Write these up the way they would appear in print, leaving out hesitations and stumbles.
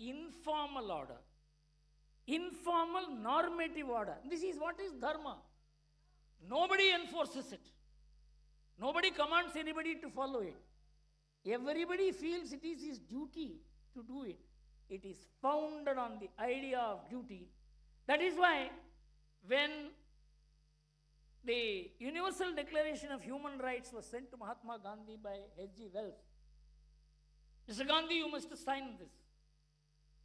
informal order, informal normative order. This is what is dharma. Nobody enforces it. Nobody commands anybody to follow it. Everybody feels it is his duty to do it. It is founded on the idea of duty. That is why when the Universal Declaration of Human Rights was sent to Mahatma Gandhi by H.G. Wells, Mr. Gandhi, you must sign this.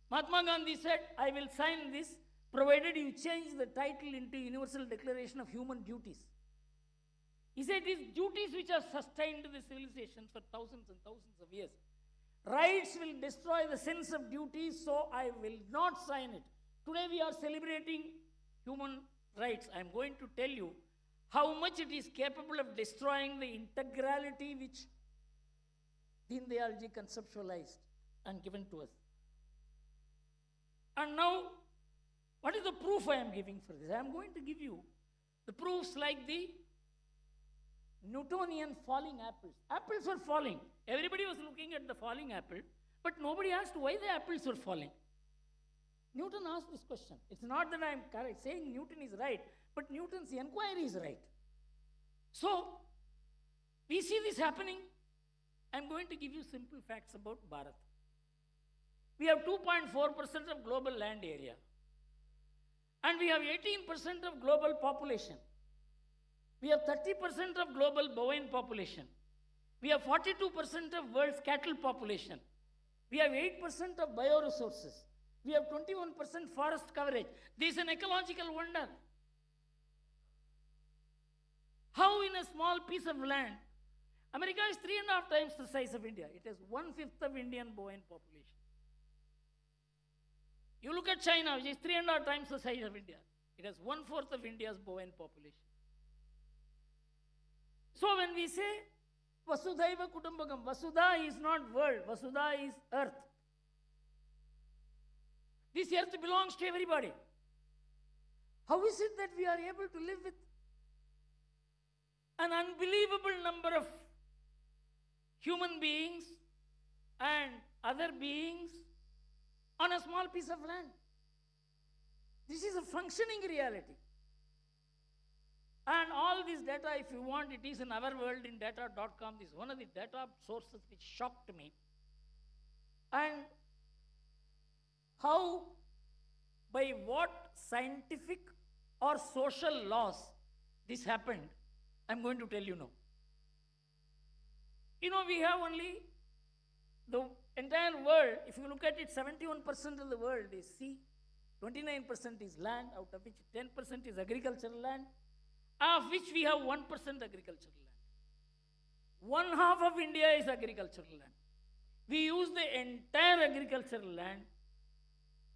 Mahatma Gandhi said, I will sign this provided you change the title into Universal Declaration of Human Duties. He said it is duties which have sustained the civilizations for thousands and thousands of years. Rights will destroy the sense of duty, so I will not sign it. Today we are celebrating human rights. I am going to tell you how much it is capable of destroying the integrality which Deen Dayal ji conceptualized and given to us. And now, what is the proof I am giving for this? I am going to give you the proofs like the Newtonian falling apples. Apples were falling. Everybody was looking at the falling apple, but nobody asked why the apples were falling. Newton asked this question. It's not that I am saying Newton is right, but Newton's inquiry is right. So, we see this happening. I'm going to give you simple facts about Bharat. We have 2.4% of global land area. And we have 18% of global population. We have 30% of global bovine population. We have 42% of world's cattle population. We have 8% of bioresources. We have 21% forest coverage. This is an ecological wonder. How in a small piece of land, America is 3.5 times the size of India. It has 1/5 of Indian bovine population. You look at China, which is 3.5 times the size of India. It has 1/4 of India's bovine population. So when we say Vasudhaiva Kutumbakam, Vasudha is not world, Vasudha is earth. This earth belongs to everybody. How is it that we are able to live with an unbelievable number of human beings and other beings on a small piece of land? This is a functioning reality. And all this data, if you want, it is in our world in data.com. This is one of the data sources which shocked me. And how, by what scientific or social laws this happened, I'm going to tell you now. You know, we have only the entire world, if you look at it, 71% of the world is sea, 29% is land, out of which 10% is agricultural land, of which we have 1% agricultural land. 1/2 of India is agricultural land. We use the entire agricultural land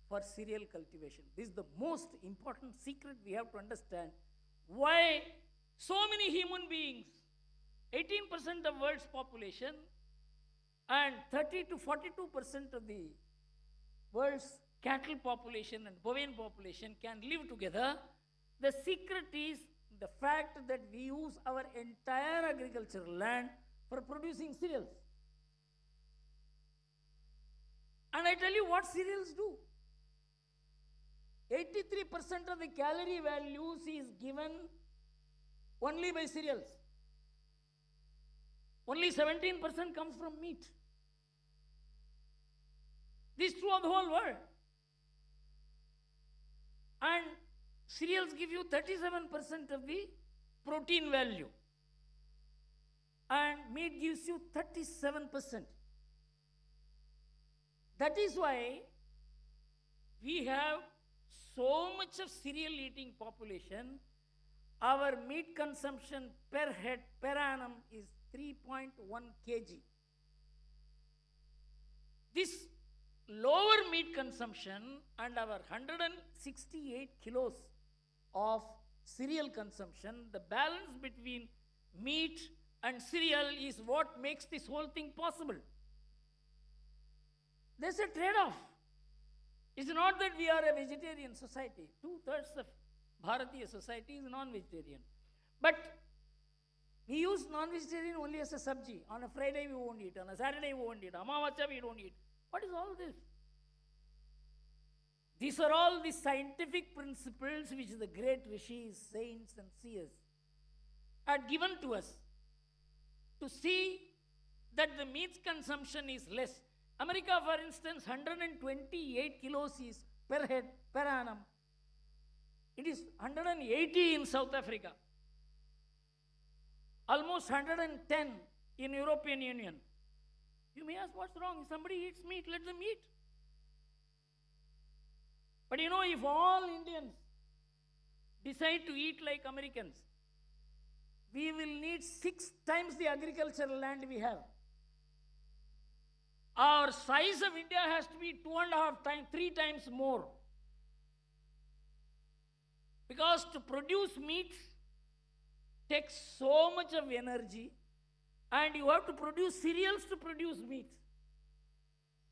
for cereal cultivation. This is the most important secret we have to understand. Why so many human beings, 18% of world's population and 30 to 42% of the world's cattle population and bovine population can live together. The secret is the fact that we use our entire agricultural land for producing cereals. And I tell you what cereals do. 83% of the calorie values is given only by cereals. Only 17% comes from meat. This is true of the whole world. And cereals give you 37% of the protein value. And meat gives you 37%. That is why we have so much of cereal eating population. Our meat consumption per head, per annum is 3.1 kg. This lower meat consumption and our 168 kilos of cereal consumption, the balance between meat and cereal is what makes this whole thing possible. There's a trade-off. It's not that we are a vegetarian society. 2/3 of Bharatiya society is non-vegetarian. But we use non-vegetarian only as a sabji. On a Friday we won't eat. On a Saturday we won't eat. Amavasya we don't eat. What is all this? These are all the scientific principles which the great rishis, saints, and seers had given to us to see that the meat consumption is less. America, for instance, 128 kilos is per head per annum. It is 180 in South Africa, almost 110 in European Union. You may ask, what's wrong? If somebody eats meat, let them eat. But you know, if all Indians decide to eat like Americans, we will need 6 times the agricultural land we have. Our size of India has to be 2.5 times, 3 times more. Because to produce meat takes so much of energy, and you have to produce cereals to produce meat.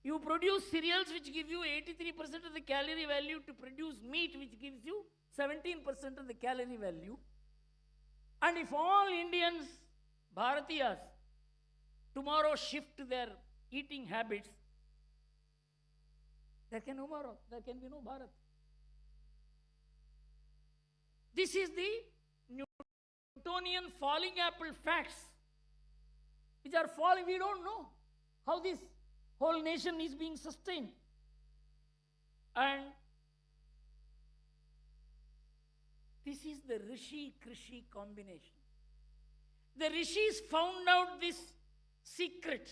You produce cereals which give you 83% of the calorie value to produce meat which gives you 17% of the calorie value. And if all Indians, Bharatiyas, tomorrow shift their eating habits, there can be no Bharat. This is the Newtonian falling apple facts which are falling. We don't know how this whole nation is being sustained. And this is the Rishi-Krishi combination. The Rishis found out this secret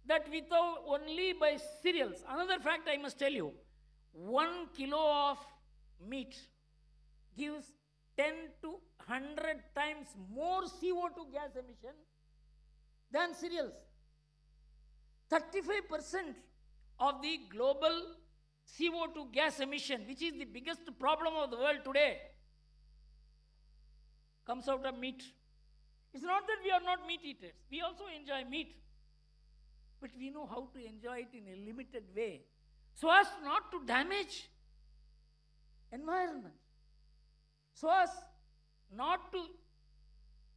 that without only by cereals. Another fact I must tell you, 1 kilo of meat gives 10 to 100 times more CO2 gas emission than cereals. 35% of the global CO2 gas emission, which is the biggest problem of the world today, comes out of meat. It's not that we are not meat eaters. We also enjoy meat. But we know how to enjoy it in a limited way so as not to damage environment, so as not to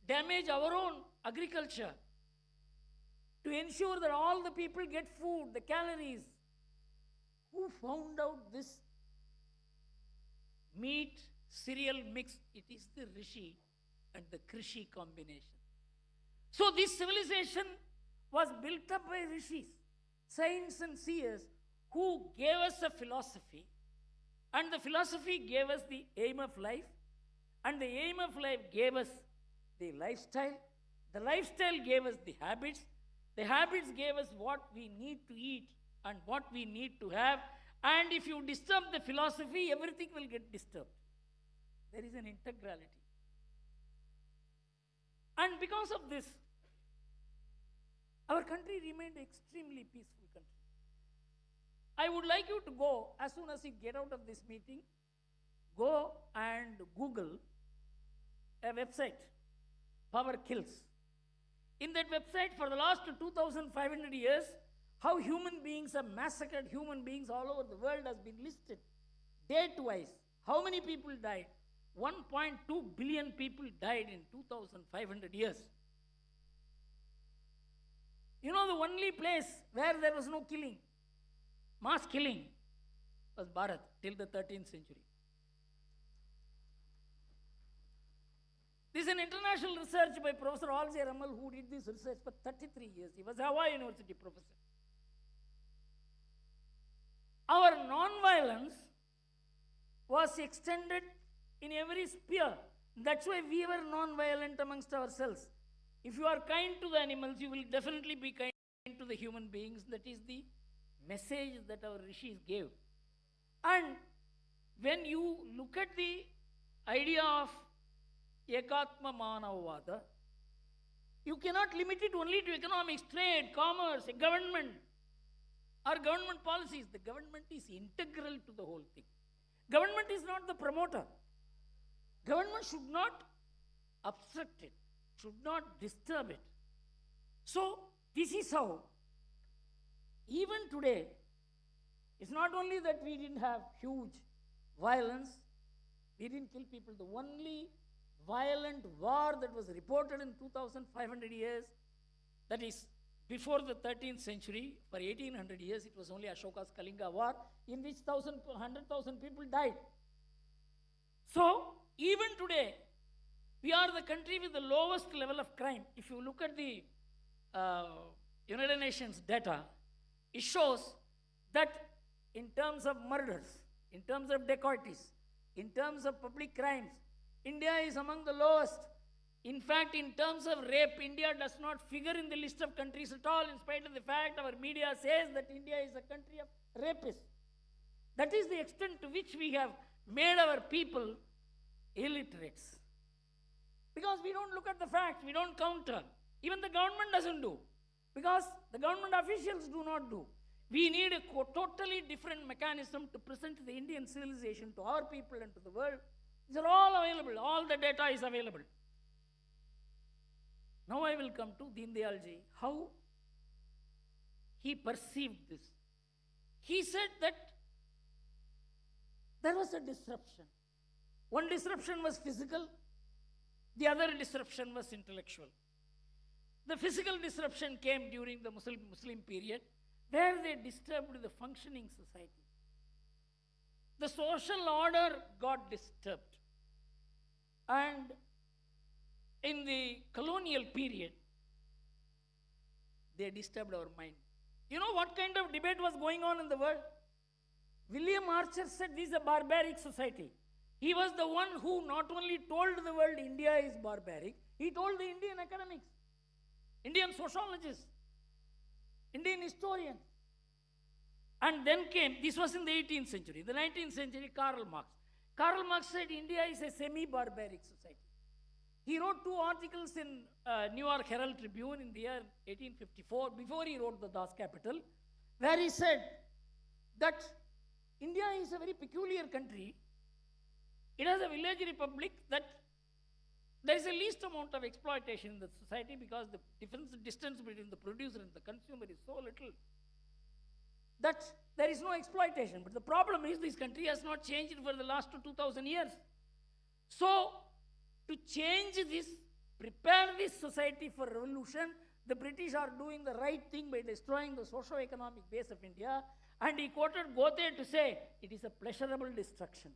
damage our own agriculture, to ensure that all the people get food, the calories. Who found out this meat cereal mix? It is the Rishi and the Krishi combination. So this civilization was built up by rishis, saints and seers, who gave us a philosophy, and the philosophy gave us the aim of life, and the aim of life gave us the lifestyle gave us the habits gave us what we need to eat and what we need to have, and if you disturb the philosophy, everything will get disturbed. There is an integrality. And because of this, our country remained extremely peaceful country. I would like you to go, as soon as you get out of this meeting, go and Google a website, Power Kills. In that website, for the last 2,500 years, how human beings have massacred human beings all over the world has been listed. Date-wise, how many people died? 1.2 billion people died in 2,500 years. You know, the only place where there was no killing, mass killing, was Bharat till the 13th century. This is an international research by Professor Alzey Ramal, who did this research for 33 years. He was a Hawaii University professor. Our non-violence was extended in every sphere. That's why we were non-violent amongst ourselves. If you are kind to the animals, you will definitely be kind to the human beings. That is the message that our rishis gave. And when you look at the idea of Ekatma Manavavada, you cannot limit it only to economics, trade, commerce, government, or government policies. The government is integral to the whole thing. Government is not the promoter. Government should not obstruct it, should not disturb it. So, this is how, even today, it's not only that we didn't have huge violence, we didn't kill people. The only violent war that was reported in 2,500 years, that is before the 13th century, for 1800 years, it was only Ashoka's Kalinga War, in which 100,000 people died. So, even today, we are the country with the lowest level of crime. If you look at the United Nations data, it shows that in terms of murders, in terms of dacoities, in terms of public crimes, India is among the lowest. In fact, in terms of rape, India does not figure in the list of countries at all, in spite of the fact our media says that India is a country of rapists. That is the extent to which we have made our people illiterates. Because we don't look at the facts, we don't counter. Even the government doesn't do. Because the government officials do not do. We need a totally different mechanism to present the Indian civilization to our people and to the world. These are all available. All the data is available. Now I will come to Deen Dayal ji, how he perceived this. He said that there was a disruption. One disruption was physical, the other disruption was intellectual. The physical disruption came during the Muslim period, where they disturbed the functioning society. The social order got disturbed. And in the colonial period, they disturbed our mind. You know what kind of debate was going on in the world? William Archer said this is a barbaric society. He was the one who not only told the world India is barbaric, he told the Indian academics, Indian sociologists, Indian historians. And then came, this was in the 18th century, the 19th century, Karl Marx. Karl Marx said India is a semi-barbaric society. He wrote 2 articles in New York Herald Tribune in the year 1854, before he wrote the Das Kapital, where he said that India is a very peculiar country. It has a village republic that there is a least amount of exploitation in the society because the distance between the producer and the consumer is so little that there is no exploitation. But the problem is this country has not changed for the last 2,000 years. So, to change this, prepare this society for revolution, the British are doing the right thing by destroying the socio-economic base of India. And he quoted Goethe to say, it is a pleasurable destruction.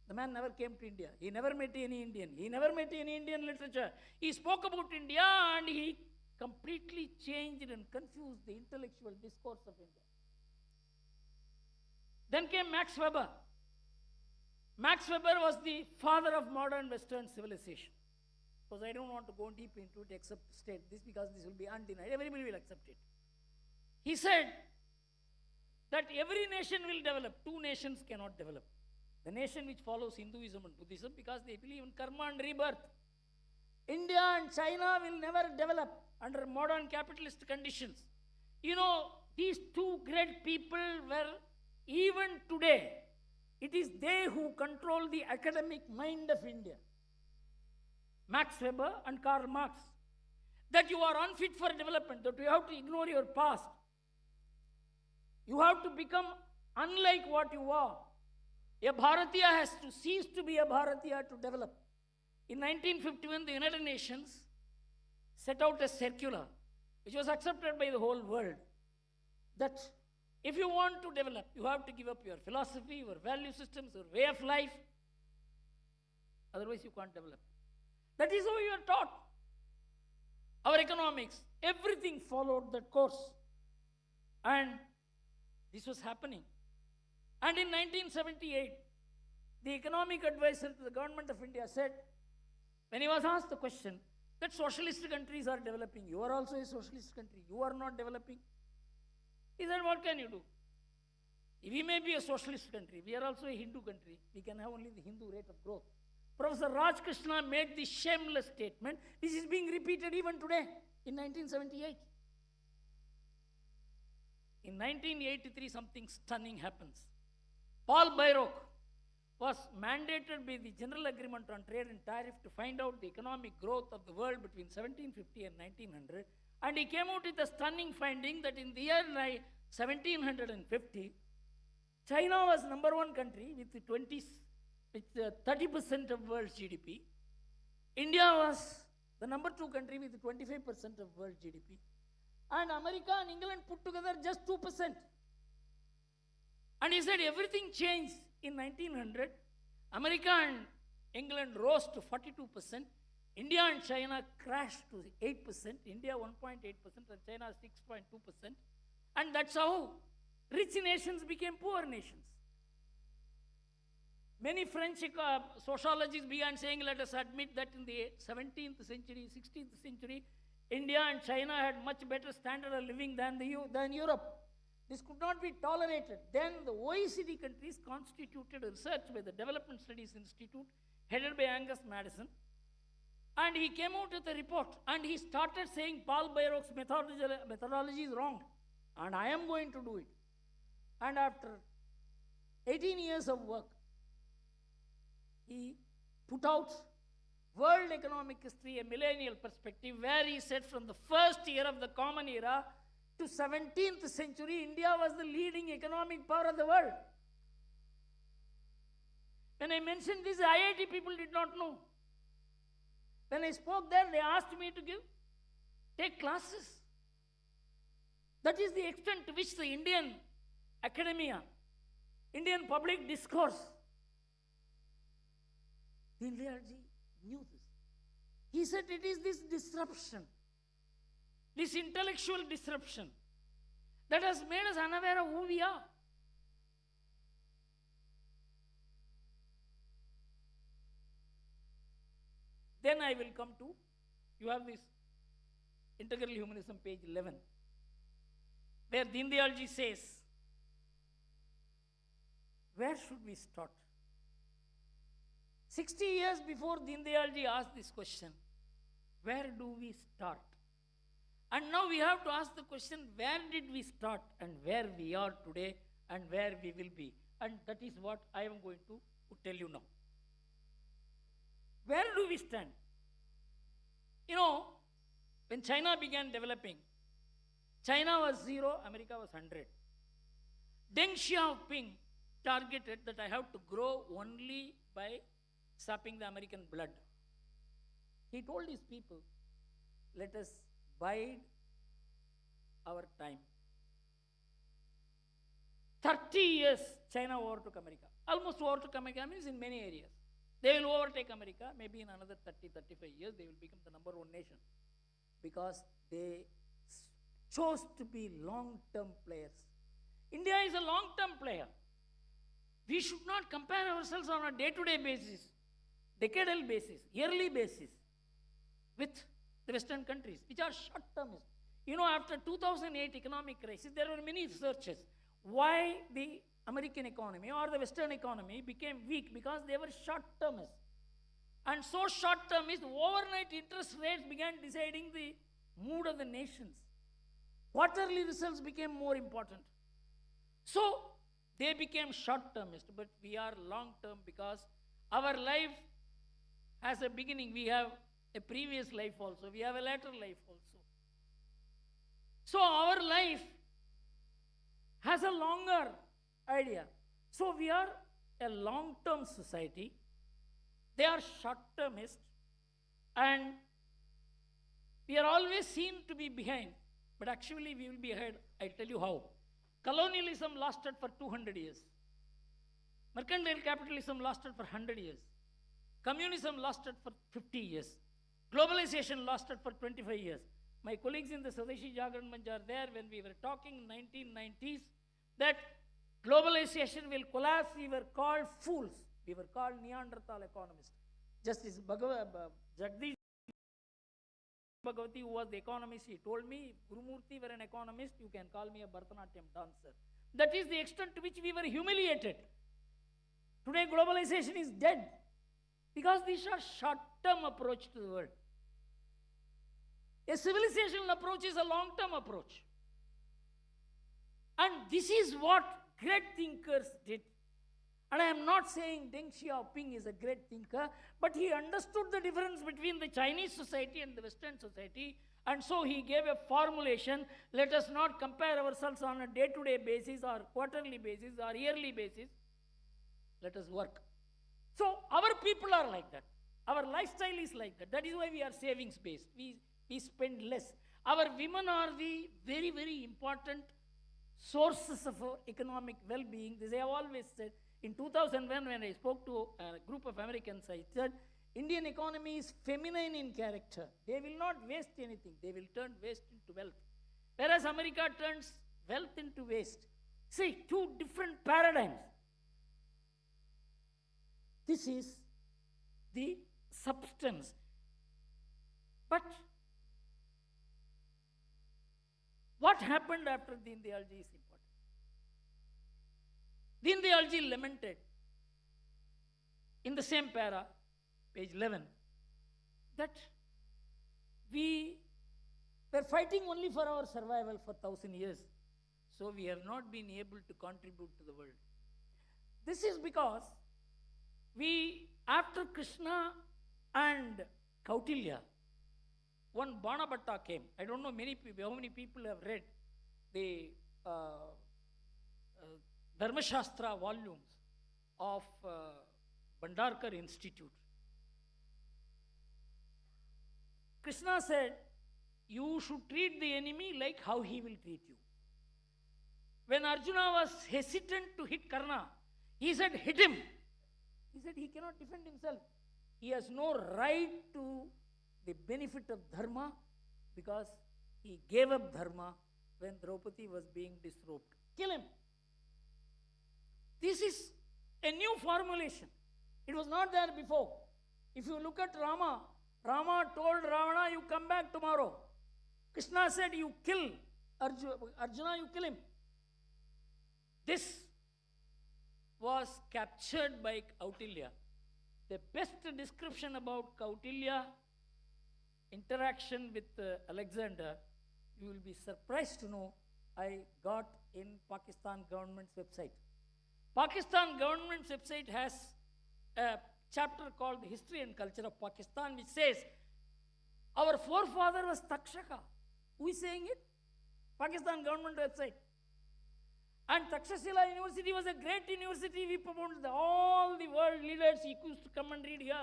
The man never came to India. He never met any Indian. He never met any Indian literature. He spoke about India and he completely changed and confused the intellectual discourse of India. Then came Max Weber. Max Weber was the father of modern Western civilization. Because I don't want to go deep into it except state this because this will be undenied. Everybody will accept it. He said that every nation will develop. 2 nations cannot develop. The nation which follows Hinduism and Buddhism because they believe in karma and rebirth. India and China will never develop under modern capitalist conditions. You know, these 2 great people were, even today, it is they who control the academic mind of India. Max Weber and Karl Marx. That you are unfit for development, that you have to ignore your past. You have to become unlike what you are. A Bharatiya has to cease to be a Bharatiya to develop. In 1951, the United Nations set out a circular, which was accepted by the whole world, that if you want to develop, you have to give up your philosophy, your value systems, your way of life. Otherwise, you can't develop. That is how you are taught. Our economics, everything followed that course. And this was happening. And in 1978, the economic advisor to the government of India said, when he was asked the question, that socialist countries are developing, you are also a socialist country, you are not developing. He said, what can you do? We may be a socialist country, we are also a Hindu country, we can have only the Hindu rate of growth. Professor Raj Krishna made this shameless statement. This is being repeated even today in 1978. In 1983, something stunning happens. Paul Bayrock was mandated by the General Agreement on Trade and Tariff to find out the economic growth of the world between 1750 and 1900. And he came out with a stunning finding that in the year 1750, China was number 1 country with 30% of world's GDP. India was the number 2 country with 25% of world GDP. and America and England put together just 2%. And he said everything changed in 1900. America and England rose to 42%. India and China crashed to 8%. India 1.8% and China 6.2%. And that's how rich nations became poor nations. Many French sociologists began saying, let us admit that in the 17th century, 16th century, India and China had much better standard of living than Europe. This could not be tolerated. Then the OECD countries constituted a research by the Development Studies Institute, headed by Angus Maddison. And he came out with a report, and he started saying Paul Bayrock's methodology is wrong, and I am going to do it. And after 18 years of work, he put out World Economic History, a millennial perspective, where he said from the first year of the Common Era to 17th century, India was the leading economic power of the world. When I mentioned this, IIT people did not know. When I spoke there, they asked me to take classes. That is the extent to which the Indian academia, Indian public discourse, Deen Dayal ji knew this. He said it is this disruption, this intellectual disruption, that has made us unaware of who we are. Then I will come to, you have this Integral Humanism, page 11, where Deen Dayal ji says, where should we start? 60 years before Deen Dayal ji asked this question, where do we start? And now we have to ask the question, where did we start and where we are today and where we will be? And that is what I am going to tell you now. Where do we stand? You know, when China began developing, China was 0, America was 100. Deng Xiaoping targeted that I have to grow only by sapping the American blood. He told his people, let us bide our time. 30 years, China overtook America. Almost overtook America means in many areas. They will overtake America. Maybe in another 30-35 years, they will become the number one nation. Because they chose to be long-term players. India is a long-term player. We should not compare ourselves on a day-to-day basis, decadal basis, yearly basis with the Western countries, which are short-termist. You know, after 2008 economic crisis, there were many researches why the American economy or the Western economy became weak, because they were short-termist. And so short-termist, overnight interest rates began deciding the mood of the nations. Quarterly results became more important. So they became short-termist, but we are long-term because our life has a beginning. We have a previous life also. We have a later life also. So our life has a longer idea. So we are a long-term society. They are short-termist, and we are always seen to be behind, but actually we will be ahead. I'll tell you how. Colonialism lasted for 200 years. Mercantile capitalism lasted for 100 years. Communism lasted for 50 years. Globalization lasted for 25 years. My colleagues in the Swadeshi Jagran Manch are there when we were talking in 1990s that globalization will collapse. We were called fools. We were called Neanderthal economists. Justice Jagdish Bhagavati, who was the economist, he told me, Gurumurthy were an economist, you can call me a Bharatanatyam dancer. That is the extent to which we were humiliated. Today globalization is dead because these are short-term approach to the world. A civilizational approach is a long-term approach. And this is what great thinkers did. And I am not saying Deng Xiaoping is a great thinker, but he understood the difference between the Chinese society and the Western society, and so he gave a formulation: let us not compare ourselves on a day-to-day basis or quarterly basis or yearly basis. Let us work. So our people are like that. Our lifestyle is like that. That is why we are savings-based. We spend less. Our women are the very, very important sources of economic well-being. This I have always said. In 2001, when I spoke to a group of Americans, I said, Indian economy is feminine in character. They will not waste anything. They will turn waste into wealth. Whereas America turns wealth into waste. See, two different paradigms. This is the substance. But what happened after Deen Dayalji is important. Deen Dayalji lamented in the same para, page 11, that we were fighting only for our survival for 1,000 years. So we have not been able to contribute to the world. This is because after Krishna and Kautilya, one Banabhatta came. I don't know how many people have read the Dharmashastra volumes of Bhandarkar Institute. Krishna said, you should treat the enemy like how he will treat you. When Arjuna was hesitant to hit Karna, he said, hit him. He said he cannot defend himself. He has no right to the benefit of dharma because he gave up dharma when Draupadi was being disrobed. Kill him. This is a new formulation. It was not there before. If you look at Rama, Rama told Ravana, you come back tomorrow. Krishna said, you kill Arjuna, you kill him. This was captured by Kautilya. The best description about Kautilya interaction with Alexander, you will be surprised to know, I got in Pakistan government's website. Pakistan government's website has a chapter called the History and Culture of Pakistan, which says, our forefather was Takshaka. Who is saying it? Pakistan government website. And Takshashila University was a great university. We promoted all the world leaders used to come and read here.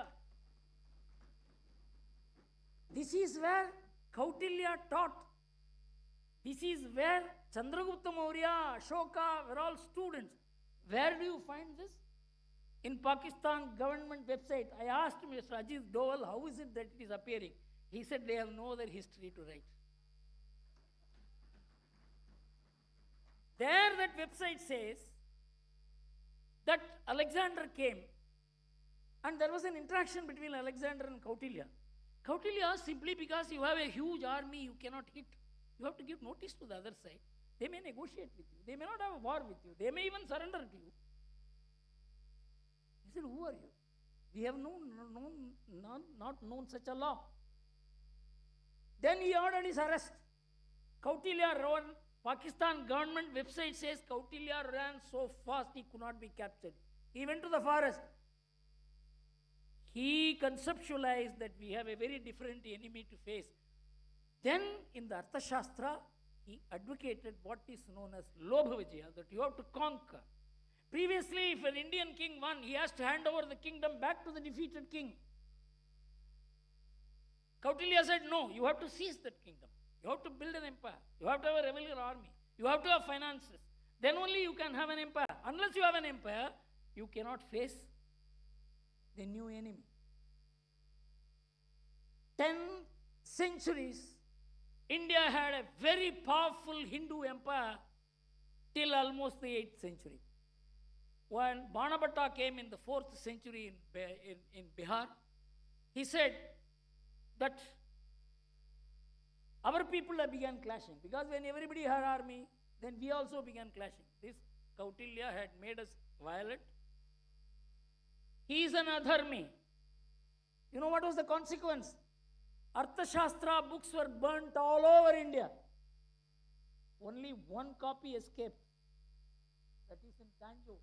This is where Kautilya taught. This is where Chandragupta Maurya, Ashoka were all students. Where do you find this? In Pakistan government website. I asked Mr. Ajit Doval, how is it that it is appearing? He said they have no other history to write. There that website says that Alexander came and there was an interaction between Alexander and Kautilya. Kautilya, simply because you have a huge army you cannot hit, you have to give notice to the other side. They may negotiate with you. They may not have a war with you. They may even surrender to you. He said, who are you? We have not known such a law. Then he ordered his arrest. Kautilya ran. Pakistan government website says Kautilya ran so fast he could not be captured. He went to the forest. He conceptualized that we have a very different enemy to face. Then in the Arthashastra, he advocated what is known as Lobha Vijaya, that you have to conquer. Previously, if an Indian king won, he has to hand over the kingdom back to the defeated king. Kautilya said, no, you have to seize that kingdom. You have to build an empire. You have to have a regular army. You have to have finances. Then only you can have an empire. Unless you have an empire, you cannot face the new enemy. 10 centuries, India had a very powerful Hindu empire till almost the 8th century. When Banabhatta came in the 4th century in Bihar, he said that our people began clashing, because when everybody had army, then we also began clashing. This Kautilya had made us violent. He is an adharmi. You know what was the consequence? Arthashastra books were burnt all over India. Only one copy escaped. That is in Tanjore.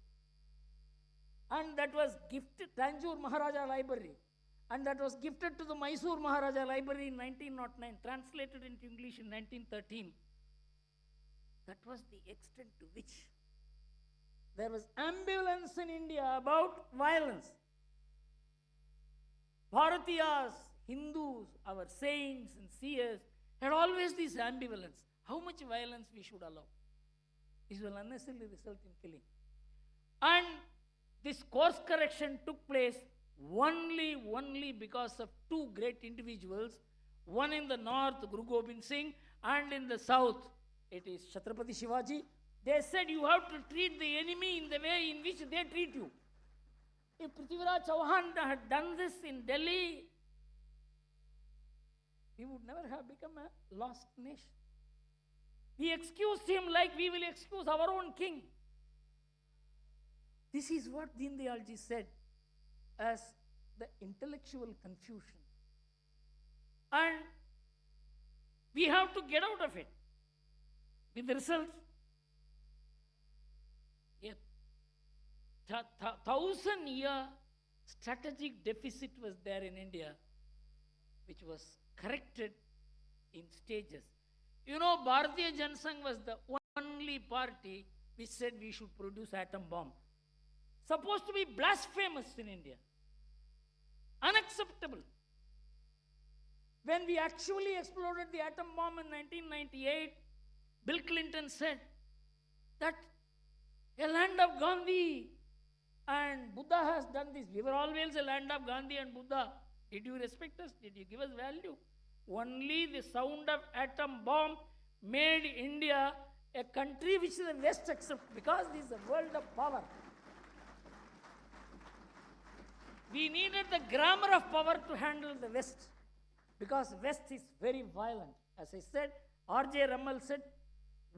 And that was gifted, Tanjore Maharaja Library. And that was gifted to the Mysore Maharaja Library in 1909, translated into English in 1913. That was the extent to which there was ambivalence in India about violence. Bharatiyas, Hindus, our saints and seers had always this ambivalence. How much violence we should allow? This will unnecessarily result in killing. And this course correction took place only because of two great individuals, one in the north, Guru Gobind Singh, and in the south, it is Chhatrapati Shivaji. They said you have to treat the enemy in the way in which they treat you. If Prithviraj Chauhan had done this in Delhi, we would never have become a lost nation. We excused him like we will excuse our own king. This is what Deen Dayal ji said as the intellectual confusion. And we have to get out of it. With the result, a 1,000-year strategic deficit was there in India, which was corrected in stages. You know, Bharatiya Janasangh was the only party which said we should produce atom bomb. Supposed to be blasphemous in India. Unacceptable. When we actually exploded the atom bomb in 1998, Bill Clinton said that a land of Gandhi and Buddha has done this. We were always a land of Gandhi and Buddha. Did you respect us? Did you give us value? Only the sound of atom bomb made India a country which the West accepts, because this is a world of power. We needed the grammar of power to handle the West, because West is very violent. As I said, R.J. Ramal said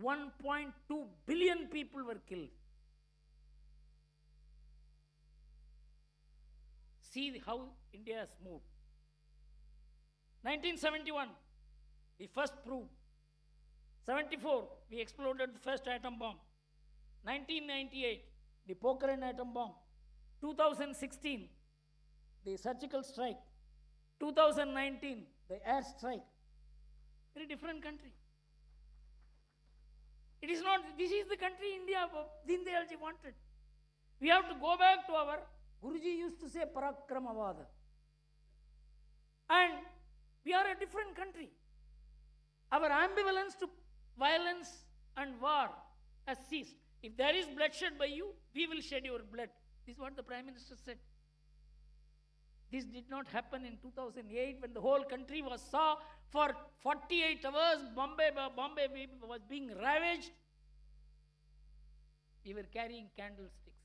1.2 billion people were killed. See how India has moved. 1971, we first proved. 74, we exploded the first atom bomb. 1998, the Pokhran atom bomb. 2016, the surgical strike. 2019, the air strike. Very different country. It is not, this is the country India Deen Dayal ji wanted. We have to go back to our, Guruji used to say Parakramavada. And we are a different country. Our ambivalence to violence and war has ceased. If there is bloodshed by you, we will shed your blood. This is what the Prime Minister said. This did not happen in 2008 when the whole country saw for 48 hours Bombay was being ravaged. We were carrying candlesticks.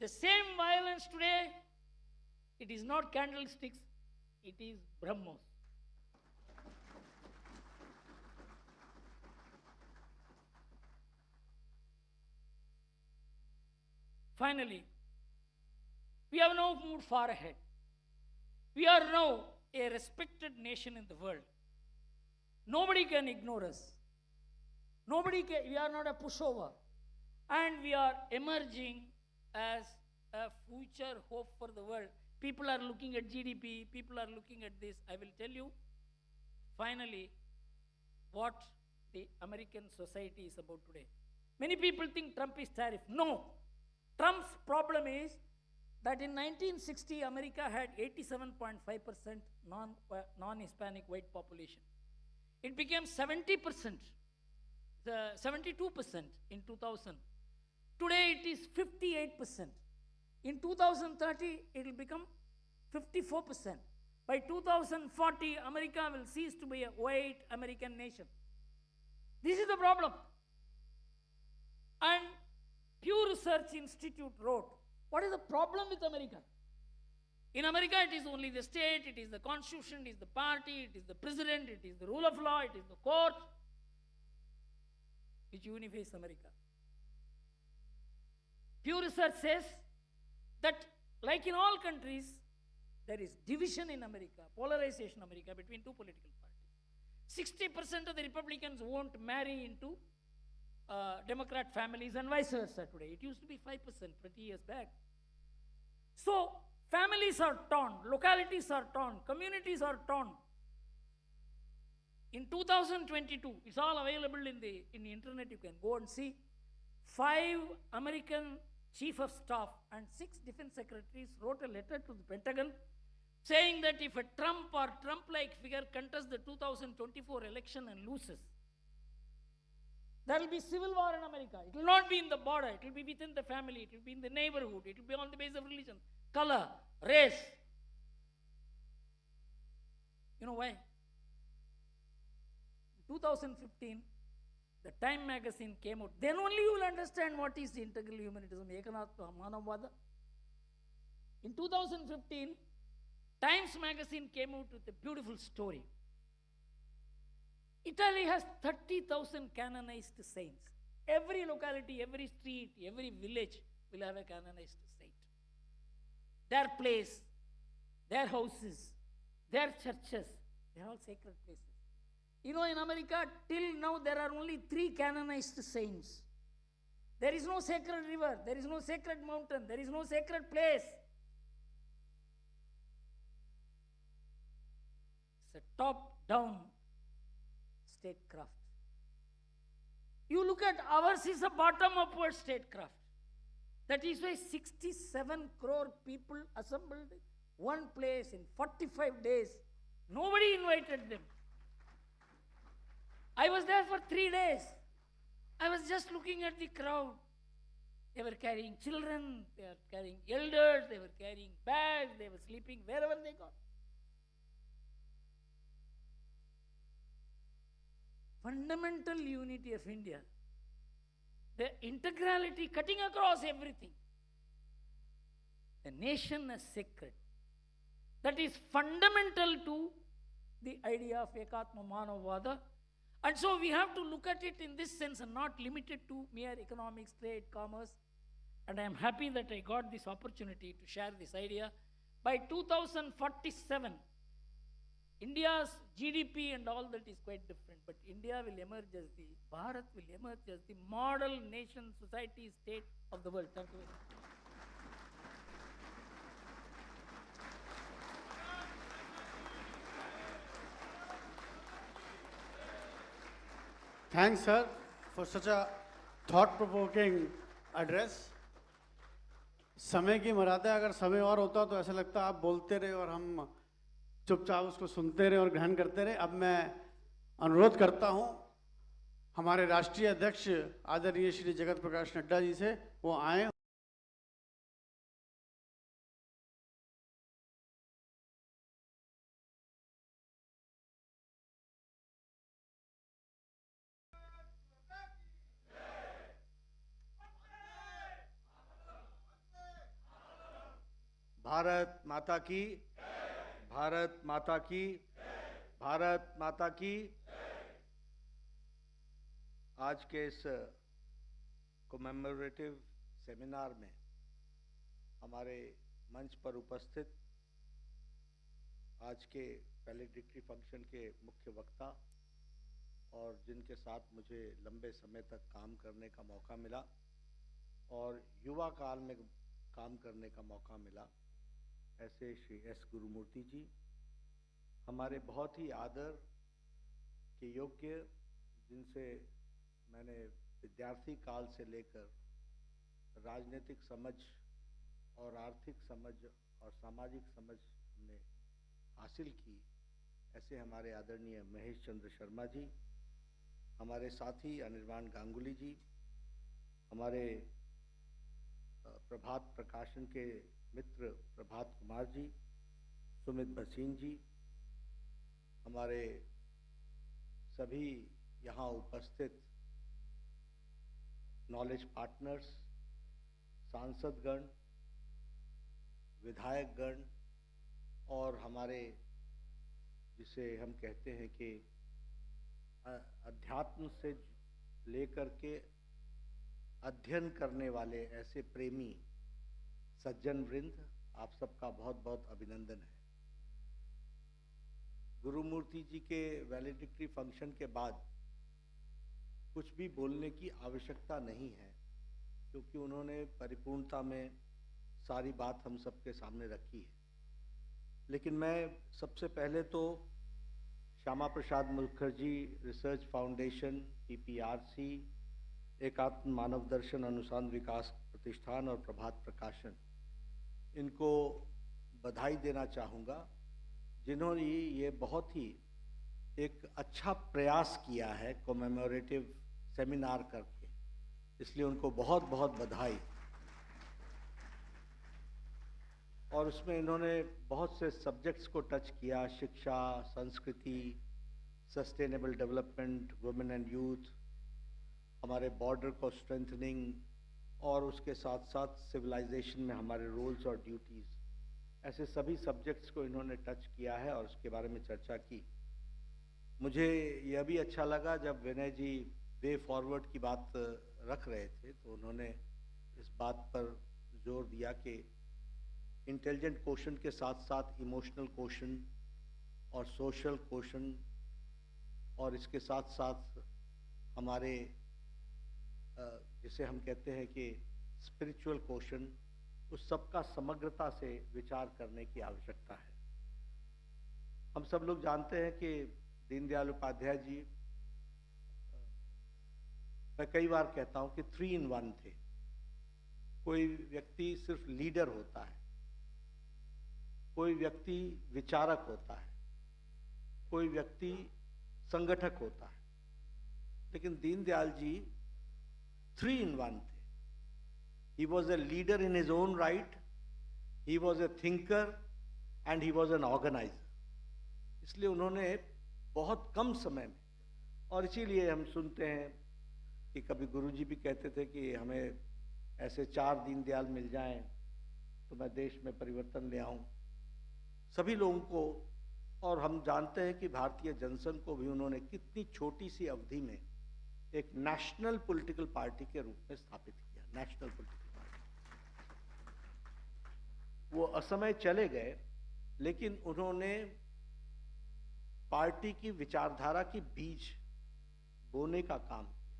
The same violence today, it is not candlesticks, it is BrahMos. Finally, we have now moved far ahead. We are now a respected nation in the world. Nobody can ignore us. We are not a pushover. And we are emerging as a future hope for the world. People are looking at GDP, people are looking at this. I will tell you, finally, what the American society is about today. Many people think Trump is tariff. No. Trump's problem is that in 1960, America had 87.5% non-Hispanic white population. It became 70%, 72% in 2000. Today it is 58%. In 2030, it will become 54%. By 2040, America will cease to be a white American nation. This is the problem. And Pew Research Institute wrote, what is the problem with America? In America, it is only the state, it is the constitution, it is the party, it is the president, it is the rule of law, it is the court, which unifies America. Pew Research says that, like in all countries, there is division in America, polarization in America between two political parties. 60% of the Republicans won't marry into Democrat families and vice versa today. It used to be 5% 20 years back. So, families are torn, localities are torn, communities are torn. In 2022, it's all available in the internet, you can go and see. 5 American chief of staff and 6 defense secretaries wrote a letter to the Pentagon saying that if a Trump or Trump-like figure contests the 2024 election and loses, there will be civil war in America. It will not be in the border. It will be within the family. It will be in the neighborhood. It will be on the basis of religion, color, race. You know why? 2015, the Time magazine came out. Then only you will understand what is the integral humanism, Ekanatma Manavada. In 2015, Times magazine came out with a beautiful story. Italy has 30,000 canonized saints. Every locality, every street, every village will have a canonized saint. Their place, their houses, their churches, they are all sacred places. You know, in America, till now, there are only 3 canonized saints. There is no sacred river, there is no sacred mountain, there is no sacred place. It's a top-down statecraft. You look at ours is a bottom-upward statecraft. That is why 67 crore people assembled one place in 45 days. Nobody invited them. I was there for 3 days. I was just looking at the crowd. They were carrying children, they were carrying elders, they were carrying bags, they were sleeping wherever they got. Fundamental unity of India, the integrality cutting across everything. The nation as sacred. That is fundamental to the idea of Ekatma Manavada. And so we have to look at it in this sense and not limited to mere economics, trade, commerce. And I am happy that I got this opportunity to share this idea. By 2047, India's GDP and all that is quite different, but India will emerge as Bharat will emerge as the model nation, society, state of the world. Thank you very much. Thanks, sir, for such a thought-provoking address. समय की मर्यादा, अगर समय और होता तो ऐसा लगता आप बोलते रहे और हम चुपचाप उसको सुनते रहे और ग्रहण करते रहे। अब मैं अनुरोध करता हूं हमारे राष्ट्रीय अध्यक्ष आदरणीय श्री जगत प्रकाश नड्डा जी से वो आए। भारत माता की, भारत माता की, भारत माता की। आज के इस कमेमोरेटिव सेमिनार में हमारे मंच पर उपस्थित आज के वैलेडिक्टरी फंक्शन के मुख्य वक्ता और जिनके साथ मुझे लंबे समय तक काम करने का मौका मिला और युवा काल में काम करने का मौका मिला, ऐसे श्री एस गुरुमूर्ति जी, हमारे बहुत ही आदर के योग्य, जिनसे मैंने विद्यार्थी काल से लेकर राजनीतिक समझ और आर्थिक समझ और सामाजिक समझ हमने हासिल की, ऐसे हमारे आदरणीय महेश चंद्र शर्मा जी, हमारे साथी अनिर्बाण गांगुली जी, हमारे प्रभात प्रकाशन के मित्र प्रभात कुमार जी, सुमित भसीन जी, हमारे सभी यहाँ उपस्थित नॉलेज पार्टनर्स, सांसदगण, विधायकगण और हमारे जिसे हम कहते हैं कि अध्यात्म से लेकर के अध्ययन करने वाले ऐसे प्रेमी सज्जन वृंद, आप सबका बहुत बहुत अभिनंदन है। गुरुमूर्ति जी के वैलेडिक्टरी फंक्शन के बाद कुछ भी बोलने की आवश्यकता नहीं है, क्योंकि उन्होंने परिपूर्णता में सारी बात हम सबके सामने रखी है। लेकिन मैं सबसे पहले तो Shyama Prasad Mukherjee research foundation, PPRC, एकात्म मानव दर्शन अनुसंधान विकास प्रतिष्ठान और प्रभात प्रकाशन, इनको बधाई देना चाहूँगा जिन्होंने ये बहुत ही एक अच्छा प्रयास किया है कॉमेमोरेटिव सेमिनार करके, इसलिए उनको बहुत बहुत बधाई। और उसमें इन्होंने बहुत से सब्जेक्ट्स को टच किया, शिक्षा, संस्कृति, sustainable development, women and youth, हमारे बॉर्डर को स्ट्रेंथनिंग, और उसके साथ साथ सिविलाइजेशन में हमारे रोल्स और ड्यूटीज़, ऐसे सभी सब्जेक्ट्स को इन्होंने टच किया है और उसके बारे में चर्चा की। मुझे यह भी अच्छा लगा जब विनय जी वे फॉरवर्ड की बात रख रहे थे तो उन्होंने इस बात पर जोर दिया कि इंटेलिजेंट क्वेश्चन के साथ साथ इमोशनल क्वेश्चन और सोशल क्वेश्चन और इसके साथ साथ हमारे जिसे हम कहते हैं कि स्पिरिचुअल क्वेश्चन, उस सब का समग्रता से विचार करने की आवश्यकता है। हम सब लोग जानते हैं कि दीनदयाल उपाध्याय जी, मैं कई बार कहता हूं कि 3 in 1 थे। कोई व्यक्ति सिर्फ लीडर होता है, कोई व्यक्ति विचारक होता है, कोई व्यक्ति संगठक होता है, लेकिन दीनदयाल जी 3 in 1 थे। He was a leader in his own right, he was a thinker and he was an organizer। इसलिए उन्होंने बहुत कम समय में, और इसीलिए हम सुनते हैं कि कभी गुरुजी भी कहते थे कि हमें ऐसे 4 दीनदयाल मिल जाएं तो मैं देश में परिवर्तन ले आऊं सभी लोगों को। और हम जानते हैं कि भारतीय जनसंघ को भी उन्होंने कितनी छोटी सी अवधि में एक नेशनल पॉलिटिकल पार्टी के रूप में स्थापित किया। नेशनल पॉलिटिकल पार्टी, वो असमय चले गए लेकिन उन्होंने पार्टी की विचारधारा की बीज बोने का काम किया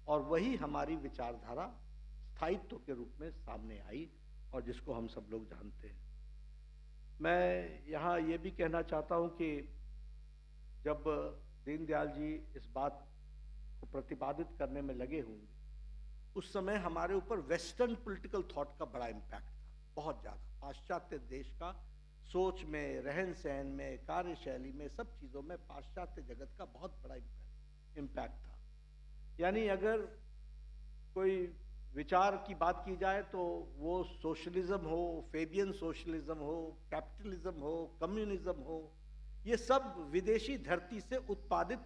और वही हमारी विचारधारा स्थायित्व के रूप में सामने आई और जिसको हम सब लोग जानते हैं। मैं यहाँ ये भी कहना चाहता हूँ कि जब दीनदयाल जी इस बात को प्रतिपादित करने में लगे होंगे, उस समय हमारे ऊपर वेस्टर्न पॉलिटिकल थॉट का बड़ा इम्पैक्ट था, बहुत ज़्यादा। पाश्चात्य देश का सोच में, रहन सहन में, कार्यशैली में, सब चीज़ों में पाश्चात्य जगत का बहुत बड़ा इम्पैक्ट था। यानी अगर कोई विचार की बात की जाए तो वो सोशलिज्म हो, फेबियन सोशलिज्म हो, कैपिटलिज्म हो, कम्युनिज्म हो, ये सब विदेशी धरती से उत्पादित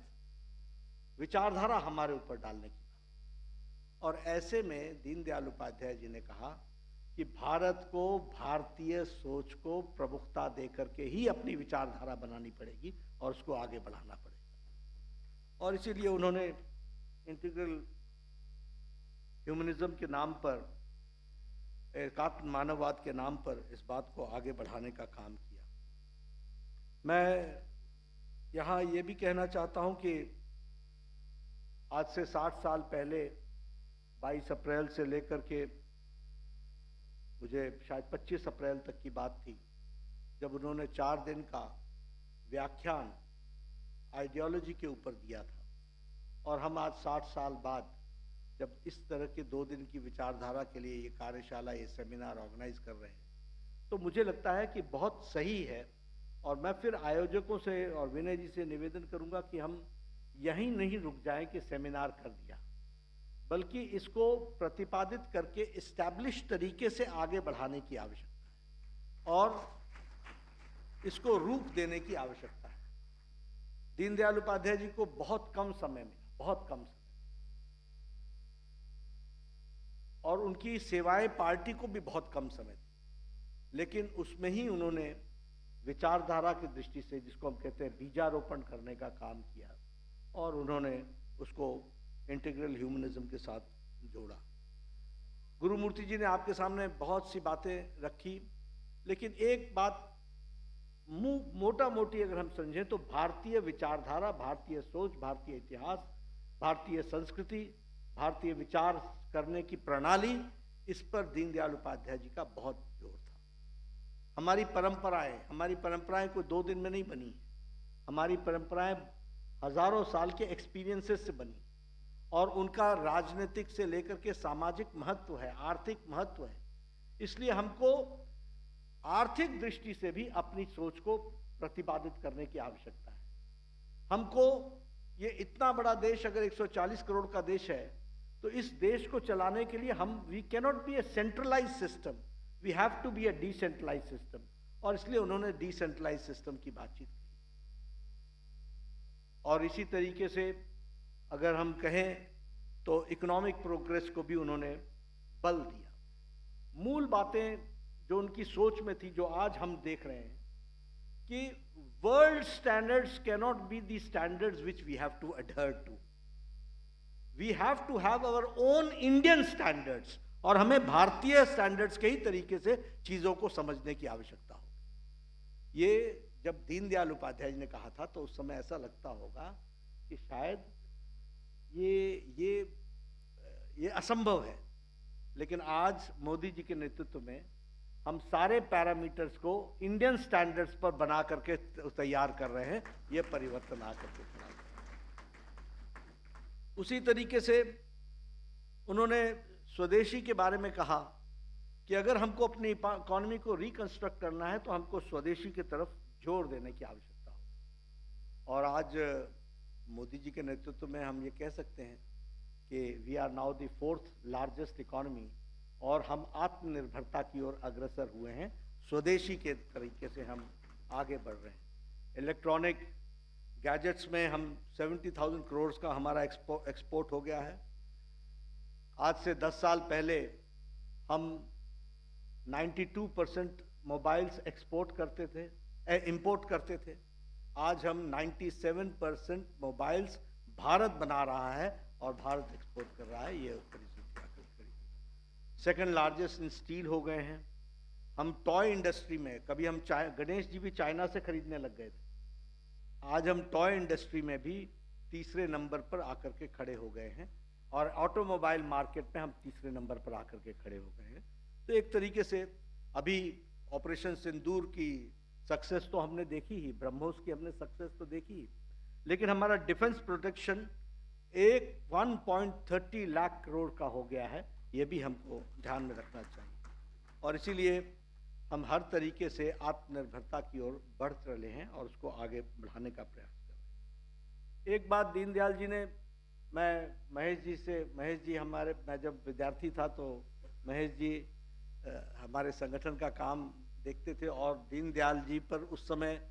विचारधारा हमारे ऊपर डालने की था। और ऐसे में दीनदयाल उपाध्याय जी ने कहा कि भारत को भारतीय सोच को प्रमुखता देकर के ही अपनी विचारधारा बनानी पड़ेगी और उसको आगे बढ़ाना पड़ेगा। और इसीलिए उन्होंने इंटीग्रल ह्यूमनिज्म के नाम पर, एकात्म मानववाद के नाम पर इस बात को आगे बढ़ाने का काम किया। मैं यहाँ ये भी कहना चाहता हूँ कि आज से 60 साल पहले 22 अप्रैल से लेकर के मुझे शायद 25 अप्रैल तक की बात थी, जब उन्होंने 4 दिन का व्याख्यान आइडियोलॉजी के ऊपर दिया था। और हम आज 60 साल बाद जब इस तरह के 2 दिन की विचारधारा के लिए ये कार्यशाला, ये सेमिनार ऑर्गेनाइज कर रहे हैं, तो मुझे लगता है कि बहुत सही है। और मैं फिर आयोजकों से और विनय जी से निवेदन करूंगा कि हम यहीं नहीं रुक जाएं कि सेमिनार कर दिया, बल्कि इसको प्रतिपादित करके इस्टेब्लिश तरीके से आगे बढ़ाने की आवश्यकता है और इसको रूप देने की आवश्यकता है। दीनदयाल उपाध्याय जी को बहुत कम समय में, बहुत कम समय, और उनकी सेवाएं पार्टी को भी बहुत कम समय थी, लेकिन उसमें ही उन्होंने विचारधारा की दृष्टि से, जिसको हम कहते हैं बीजारोपण करने का काम किया और उन्होंने उसको इंटीग्रल ह्यूमनिज्म के साथ जोड़ा। गुरुमूर्ति जी ने आपके सामने बहुत सी बातें रखी, लेकिन एक बात मोटा मोटी अगर हम समझें तो भारतीय विचारधारा, भारतीय सोच, भारतीय इतिहास, भारतीय संस्कृति, भारतीय विचार करने की प्रणाली, इस पर दीनदयाल उपाध्याय जी का बहुत जोर था। हमारी परंपराएं कोई 2 दिन में नहीं बनी। हमारी परंपराएं हजारों साल के एक्सपीरियंसेस से बनी और उनका राजनीतिक से लेकर के सामाजिक महत्व है, आर्थिक महत्व है। इसलिए हमको आर्थिक दृष्टि से भी अपनी सोच को प्रतिपादित करने की आवश्यकता है। हमको ये इतना बड़ा देश, अगर 140 करोड़ का देश है, तो इस देश को चलाने के लिए we cannot be a centralise system, we have to be a decentralise system. और इसलिए उन्होंने डिसेंट्रलाइज सिस्टम की बातचीत की। और इसी तरीके से अगर हम कहें तो इकोनॉमिक प्रोग्रेस को भी उन्होंने बल दिया। मूल बातें जो उनकी सोच में थी, जो आज हम देख रहे हैं कि world standards cannot be the standards which we have to adhere to, we have to have our own Indian standards, और हमें भारतीय स्टैंडर्ड्स के ही तरीके से चीजों को समझने की आवश्यकता हो। ये जब दीनदयाल उपाध्याय जी ने कहा था तो उस समय ऐसा लगता होगा कि शायद ये असंभव है, लेकिन आज मोदी जी के नेतृत्व में हम सारे पैरामीटर्स को इंडियन स्टैंडर्ड्स पर बना करके तैयार कर रहे हैं। ये परिवर्तन आकर के खड़ा है। उसी तरीके से उन्होंने स्वदेशी के बारे में कहा कि अगर हमको अपनी इकोनॉमी को रिकंस्ट्रक्ट करना है तो हमको स्वदेशी की तरफ जोर देने की आवश्यकता हो। और आज मोदी जी के नेतृत्व में हम ये कह सकते हैं कि we are now the 4th largest economy, और हम आत्मनिर्भरता की ओर अग्रसर हुए हैं। स्वदेशी के तरीके से हम आगे बढ़ रहे हैं। इलेक्ट्रॉनिक गैजेट्स में हम 70,000 करोड़ का हमारा एक्सपोर्ट हो गया है। आज से 10 साल पहले हम 92% मोबाइल्स एक्सपोर्ट करते थे, इंपोर्ट करते थे। आज हम 97% मोबाइल्स भारत बना रहा है और भारत एक्सपोर्ट कर रहा है। ये सेकंड लार्जेस्ट इन स्टील हो गए हैं। हम टॉय इंडस्ट्री में, कभी हम गणेश जी भी चाइना से खरीदने लग गए थे, आज हम टॉय इंडस्ट्री में भी तीसरे नंबर पर आकर के खड़े हो गए हैं, और ऑटोमोबाइल मार्केट में हम तीसरे नंबर पर आकर के खड़े हो गए हैं। तो एक तरीके से अभी ऑपरेशन सिंदूर की सक्सेस तो हमने देखी ही, ब्रह्मोस की हमने सक्सेस तो देखी ही, लेकिन हमारा डिफेंस प्रोटेक्शन 1.30 लाख करोड़ का हो गया है। ये भी हमको ध्यान में रखना चाहिए, और इसीलिए हम हर तरीके से आत्मनिर्भरता की ओर बढ़ रहे हैं और उसको आगे बढ़ाने का प्रयास कर रहे हैं। एक बात दीनदयाल जी ने, महेश जी मैं जब विद्यार्थी था तो महेश जी हमारे संगठन का काम देखते थे, और दीनदयाल जी पर उस समय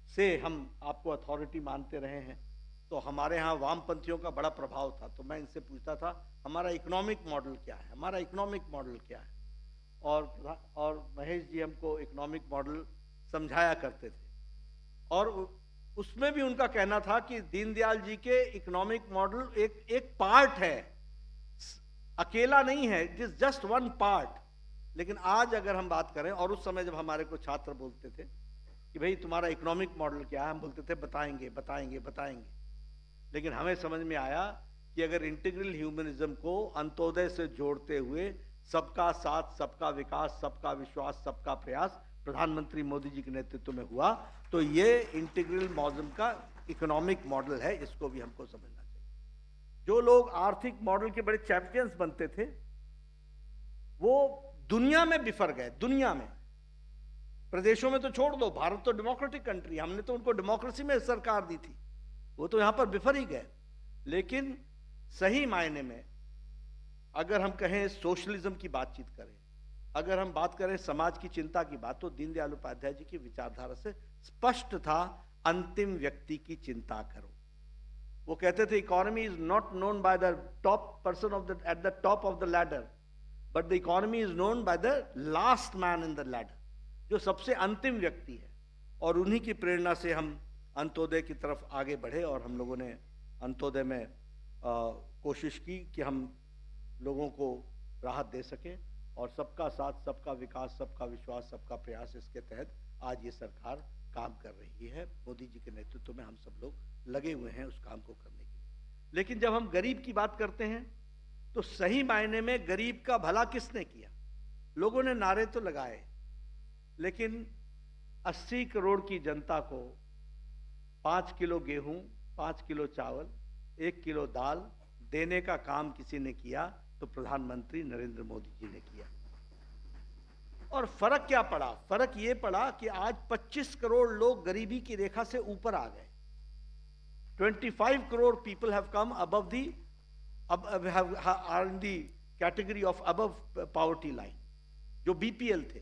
से हम आपको अथॉरिटी मानते रहे हैं। तो हमारे यहाँ वामपंथियों का बड़ा प्रभाव था, तो मैं इनसे पूछता था हमारा इकोनॉमिक मॉडल क्या है, हमारा इकोनॉमिक मॉडल क्या है, और महेश जी हमको इकोनॉमिक मॉडल समझाया करते थे। और उसमें भी उनका कहना था कि दीनदयाल जी के इकोनॉमिक मॉडल एक पार्ट है, अकेला नहीं है, it is just one part. लेकिन आज अगर हम बात करें, और उस समय जब हमारे को छात्र बोलते थे कि भाई तुम्हारा इकोनॉमिक मॉडल क्या है, हम बोलते थे बताएंगे बताएंगे बताएंगे। लेकिन हमें समझ में आया कि अगर इंटीग्रल ह्यूमनिज्म को अंत्योदय से जोड़ते हुए सबका साथ, सबका विकास, सबका विश्वास, सबका प्रयास प्रधानमंत्री मोदी जी के नेतृत्व में हुआ, तो ये इंटीग्रल मॉडल का इकोनॉमिक मॉडल है। इसको भी हमको समझना चाहिए। जो लोग आर्थिक मॉडल के बड़े चैंपियंस बनते थे वो दुनिया में बिफर गए। दुनिया में, प्रदेशों में तो छोड़ दो, भारत तो डेमोक्रेटिक कंट्री, हमने तो उनको डेमोक्रेसी में सरकार दी थी, वो तो यहां पर बिफर ही गए। लेकिन सही मायने में अगर हम कहें सोशलिज्म की बातचीत करें, अगर हम बात करें समाज की चिंता की बात, तो दीनदयाल उपाध्याय जी की विचारधारा से स्पष्ट था, अंतिम व्यक्ति की चिंता करो। वो कहते थे economy is not known by the top person at the top of the ladder, but the economy is known by the last man in the ladder, जो सबसे अंतिम व्यक्ति है। और उन्हीं की प्रेरणा से हम अंत्योदय की तरफ आगे बढ़े, और हम लोगों ने अंत्योदय में कोशिश की कि हम लोगों को राहत दे सकें, और सबका साथ, सबका विकास, सबका विश्वास, सबका प्रयास, इसके तहत आज ये सरकार काम कर रही है। मोदी जी के नेतृत्व में हम सब लोग लगे हुए हैं उस काम को करने के लिए। लेकिन जब हम गरीब की बात करते हैं तो सही मायने में गरीब का भला किसने किया? लोगों ने नारे तो लगाए, लेकिन 80 करोड़ की जनता को 5 किलो गेहूं, 5 किलो चावल, 1 किलो दाल देने का काम किसी ने किया तो प्रधानमंत्री नरेंद्र मोदी जी ने किया। और फर्क क्या पड़ा? फर्क ये पड़ा कि आज 25 करोड़ लोग गरीबी की रेखा से ऊपर आ गए। 25 crore people have come above the are in the category of above poverty line, जो बीपीएल थे।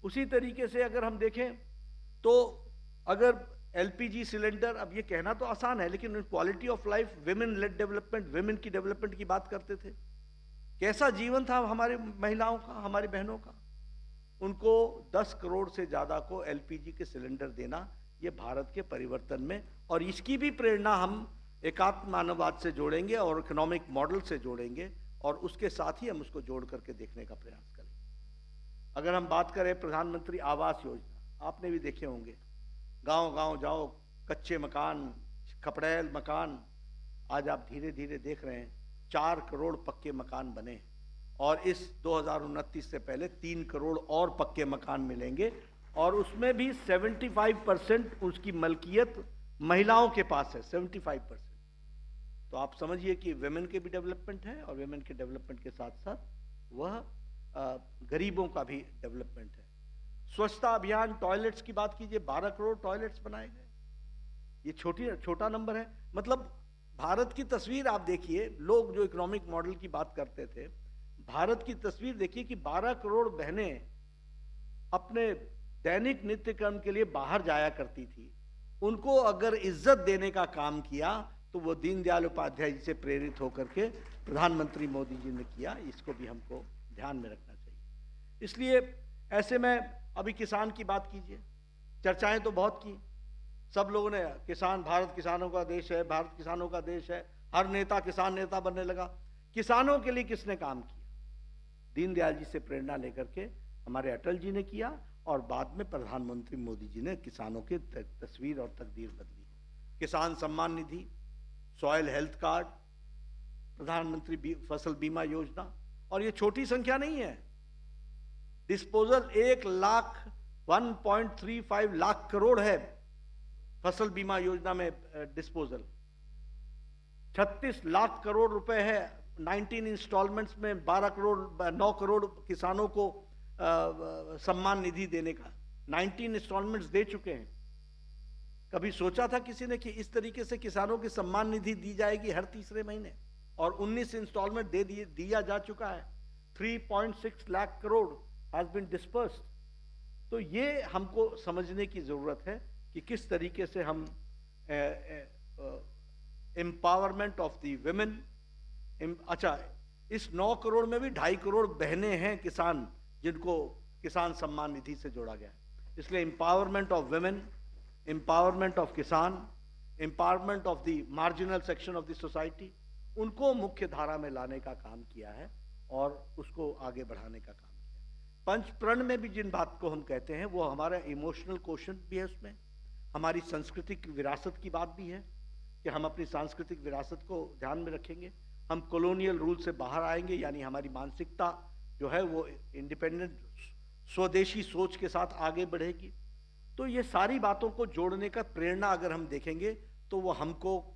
उसी तरीके से अगर हम देखें तो अगर एलपीजी सिलेंडर, अब ये कहना तो आसान है, लेकिन quality of life, women lead development, women की डेवलपमेंट की बात करते थे। कैसा जीवन था हमारे महिलाओं का, हमारी बहनों का? उनको 10 करोड़ से ज्यादा को एलपीजी के सिलेंडर देना, ये भारत के परिवर्तन में, और इसकी भी प्रेरणा हम एकात्म मानववाद से जोड़ेंगे और इकोनॉमिक मॉडल से जोड़ेंगे, और उसके साथ ही हम उसको जोड़ करके देखने का प्रयास करेंगे। अगर हम बात करें प्रधानमंत्री आवास योजना, आपने भी देखे होंगे, गांव गांव जाओ, कच्चे मकान, खपड़ैल मकान, आज आप धीरे धीरे देख रहे हैं 4 करोड़ पक्के मकान बने, और इस 2029 से पहले 3 करोड़ और पक्के मकान मिलेंगे, और उसमें भी 75% उसकी मलकियत महिलाओं के पास है, 75%। तो आप समझिए कि वेमेन के भी डेवलपमेंट है, और वेमेन के डेवलपमेंट के साथ साथ वह गरीबों का भी डेवलपमेंट है। स्वच्छता अभियान, टॉयलेट्स की बात कीजिए, 12 करोड़ टॉयलेट्स बनाए गए। ये छोटा नंबर है। मतलब भारत की तस्वीर आप देखिए, लोग जो इकोनॉमिक मॉडल की बात करते थे, भारत की तस्वीर देखिए कि 12 करोड़ बहनें अपने दैनिक नित्य कर्म के लिए बाहर जाया करती थी। उनको अगर इज्जत देने का काम किया तो वो दीनदयाल उपाध्याय जी से प्रेरित होकर के प्रधानमंत्री मोदी जी ने किया। इसको भी हमको ध्यान में रखना चाहिए। इसलिए ऐसे में अभी किसान की बात कीजिए, चर्चाएं तो बहुत की, सब लोगों ने किसान, भारत किसानों का देश है, भारत किसानों का देश है, हर नेता किसान नेता बनने लगा। किसानों के लिए किसने काम किया? दीनदयाल जी से प्रेरणा लेकर के हमारे अटल जी ने किया, और बाद में प्रधानमंत्री मोदी जी ने किसानों की तस्वीर और तकदीर बदली। किसान Samman Nidhi, soil health card, प्रधानमंत्री फसल बीमा योजना, और ये छोटी संख्या नहीं है। डिस्पोजल 1.35 लाख करोड़ है फसल बीमा योजना में डिस्पोजल। 36 लाख करोड़ रुपए है 19 इंस्टॉलमेंट्स में, 9 करोड़ किसानों को सम्मान निधि देने का 19 इंस्टॉलमेंट्स दे चुके हैं। कभी सोचा था किसी ने कि इस तरीके से किसानों की सम्मान निधि दी जाएगी हर तीसरे महीने? और 19 इंस्टॉलमेंट दिया जा चुका है। 3.6 lakh crore has been dispersed. तो ये हमको समझने की जरूरत है कि किस तरीके से हम एम्पावरमेंट ऑफ द विमेन। अच्छा, इस 9 करोड़ में भी 2.5 करोड़ बहनें हैं किसान, जिनको किसान सम्मान निधि से जोड़ा गया है। इसलिए empowerment of women, empowerment of kisan, empowerment of the marginal section of the society, उनको मुख्य धारा में लाने का काम किया है और उसको आगे बढ़ाने का काम किया है। पंचप्रण में भी जिन बात को हम कहते हैं वो हमारा इमोशनल क्वोशंट भी है, उसमें हमारी सांस्कृतिक विरासत की बात भी है कि हम अपनी सांस्कृतिक विरासत को ध्यान में रखेंगे। हम कॉलोनियल रूल से बाहर आएंगे, यानी हमारी मानसिकता जो है वो इंडिपेंडेंट स्वदेशी सोच के साथ आगे बढ़ेगी। तो ये सारी बातों को जोड़ने का प्रेरणा अगर हम देखेंगे तो वो हमको,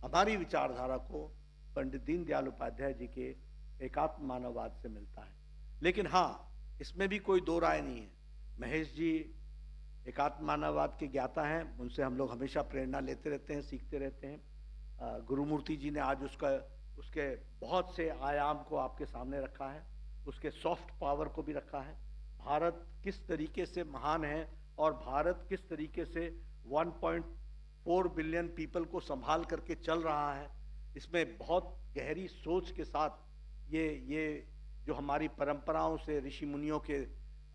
हमारी विचारधारा को पंडित दीनदयाल उपाध्याय जी के एकात्म मानववाद से मिलता है। लेकिन हाँ, इसमें भी कोई दो राय नहीं है। महेश जी एकात्म मानववाद के ज्ञाता हैं, उनसे हम लोग हमेशा प्रेरणा लेते रहते हैं, सीखते रहते हैं। गुरुमूर्ति जी ने आज उसके बहुत से आयाम को आपके सामने रखा है, उसके सॉफ्ट पावर को भी रखा है। भारत किस तरीके से महान है और भारत किस तरीके से 1.4 बिलियन पीपल को संभाल करके चल रहा है, इसमें बहुत गहरी सोच के साथ ये जो हमारी परंपराओं से, ऋषि मुनियों के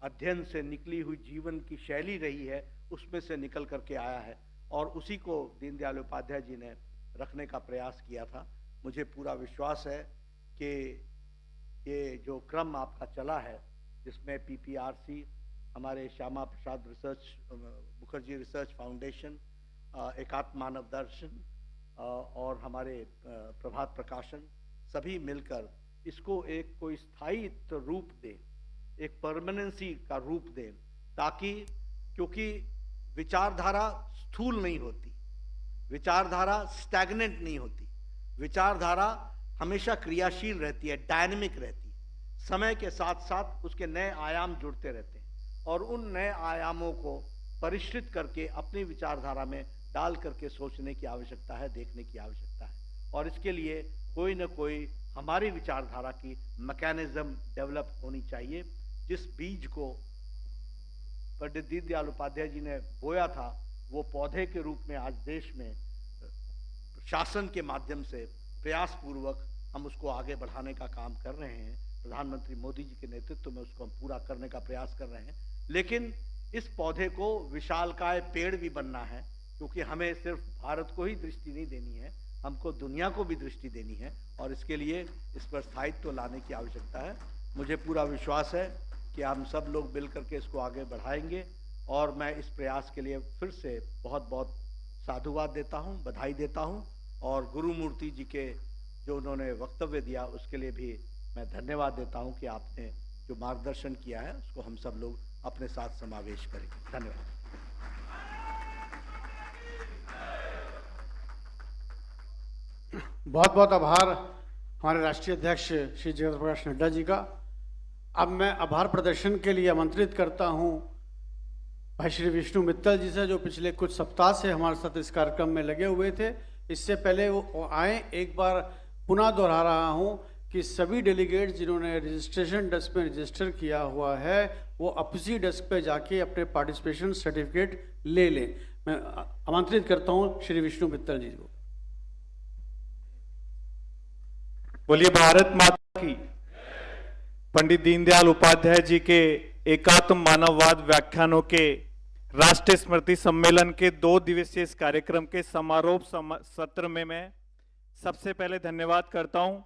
अध्ययन से निकली हुई जीवन की शैली रही है, उसमें से निकल करके आया है और उसी को दीनदयाल उपाध्याय जी ने रखने का प्रयास किया था। मुझे पूरा विश्वास है कि ये जो क्रम आपका चला है, जिसमें पीपीआरसी, हमारे श्यामा प्रसाद मुखर्जी रिसर्च फाउंडेशन, एकात्म मानव दर्शन और हमारे प्रभात प्रकाशन, सभी मिलकर इसको एक कोई स्थायित्व रूप दे, एक परमानेंसी का रूप दें, ताकि, क्योंकि विचारधारा स्थूल नहीं होती, विचारधारा स्टैग्नेंट नहीं होती, विचारधारा हमेशा क्रियाशील रहती है, डायनेमिक रहती है। समय के साथ साथ उसके नए आयाम जुड़ते रहते हैं और उन नए आयामों को परिष्कृत करके अपनी विचारधारा में डाल करके सोचने की आवश्यकता है, देखने की आवश्यकता है। और इसके लिए कोई न कोई हमारी विचारधारा की मैकेनिज्म डेवलप होनी चाहिए। जिस बीज को पंडित दीनदयाल उपाध्याय जी ने बोया था, वो पौधे के रूप में आज देश में शासन के माध्यम से प्रयास पूर्वक हम उसको आगे बढ़ाने का काम कर रहे हैं। प्रधानमंत्री मोदी जी के नेतृत्व में उसको हम पूरा करने का प्रयास कर रहे हैं। लेकिन इस पौधे को विशालकाय पेड़ भी बनना है, क्योंकि हमें सिर्फ भारत को ही दृष्टि नहीं देनी है, हमको दुनिया को भी दृष्टि देनी है और इसके लिए इस पर स्थायित्व लाने की आवश्यकता है। मुझे पूरा विश्वास है कि हम सब लोग मिल करके इसको आगे बढ़ाएंगे और मैं इस प्रयास के लिए फिर से बहुत बहुत साधुवाद देता हूँ, बधाई देता हूँ और गुरुमूर्ति जी के जो उन्होंने वक्तव्य दिया उसके लिए भी मैं धन्यवाद देता हूँ कि आपने जो मार्गदर्शन किया है उसको हम सब लोग अपने साथ समावेश करेंगे। धन्यवाद। बहुत बहुत आभार हमारे राष्ट्रीय अध्यक्ष श्री जगत प्रकाश नड्डा जी का। अब मैं आभार प्रदर्शन के लिए आमंत्रित करता हूं भाई श्री विष्णु मित्तल जी से, जो पिछले कुछ सप्ताह से हमारे साथ इस कार्यक्रम में लगे हुए थे। इससे पहले वो आए, एक बार पुनः दोहरा रहा हूं कि सभी डेलीगेट जिन्होंने रजिस्ट्रेशन डेस्क में रजिस्टर किया हुआ है वो उसी डेस्क पे जाके अपने पार्टिसिपेशन सर्टिफिकेट ले लें। मैं आमंत्रित करता हूं श्री विष्णु मित्तल जी को। बोलिए भारत माता की। पंडित दीनदयाल उपाध्याय जी के एकात्म मानववाद व्याख्यानों के राष्ट्रीय स्मृति सम्मेलन के 2 दिवसीय इस कार्यक्रम के समारोह सत्र में मैं सबसे पहले धन्यवाद करता हूं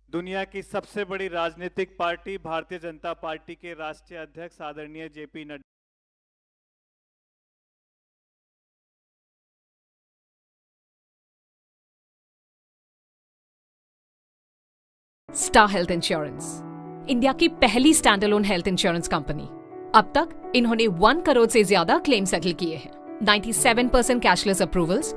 दुनिया की सबसे बड़ी राजनीतिक पार्टी भारतीय जनता पार्टी के राष्ट्रीय अध्यक्ष आदरणीय JP Nadda. Star health insurance, India की पहली स्टैंडअलोन हेल्थ इंश्योरेंस कंपनी। अब तक इन्होंने 1 करोड़ से ज्यादा क्लेम सेटल किए हैं, 97% कैशलेस अप्रूवल्स,